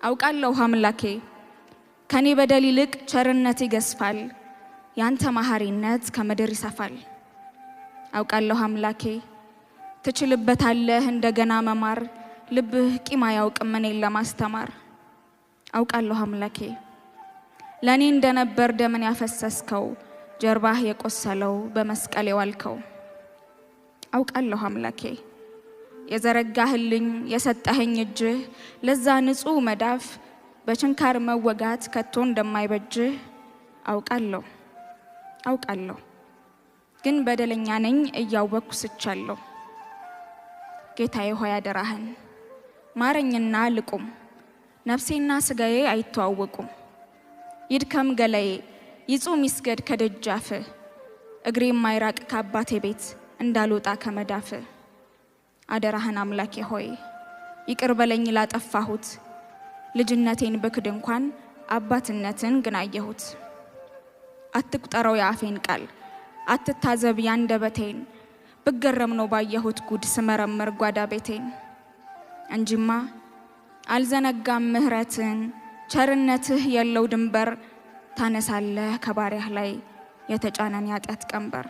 አውቃለሁ አምላኬ ከኔ በደል ይልቅ ቸርነት ይገዝፋል ያንተ መሐሪነት ከምድር ይሰፋል አውቃለሁ አምላኬ ትችልበታለህ እንደገና መማር ልብህ ቂም አያውቅም እኔን ለማስተማር አውቃለሁ አምላኬ ለኔ እንደነበር ደምን ያፈሰስከው ጀርባህ የቆሰለው በመስቀል የዋልከው አውቃለሁ አምላኬ የዘረጋህልኝ የሰጠኸኝ እጅህ ለዛ ንጹህ መዳፍ በችንካር መወጋት ከቶ እንደማይበጅህ አውቃለሁ ግን በደለኛ ነኝ እያወቅኩ ስቻለሁ ጌታዬ ሆይ አደራህን ማረኝና ልቁም ነፍሴና ስጋዬ አይተዋወቁም ይድከም ገላዬ ይጹም ይስገድ ከደጃፍ እግሬ የማይራቅ ከአባቴ ቤት እንዳልወጣ ከመዳፍ አደራህን አምላኬ ሆይ ይቅር በለኝ ላጠፋሁት ልጅነቴን በክድ እንኳን አባትነትን ግን አየሁት አትቁጠረው የአፌን ቃል አትታዘብ ያንደበቴን ብገረም ነው ባየሁት ጉድ ስመረምር ጓዳ ቤቴን እንጂማ አልዘነጋም ምህረትን ቸርነትህ የለው ድንበር ታነሳለህ ከባሪያህ ላይ የተጫነን ያጣት ቀንበር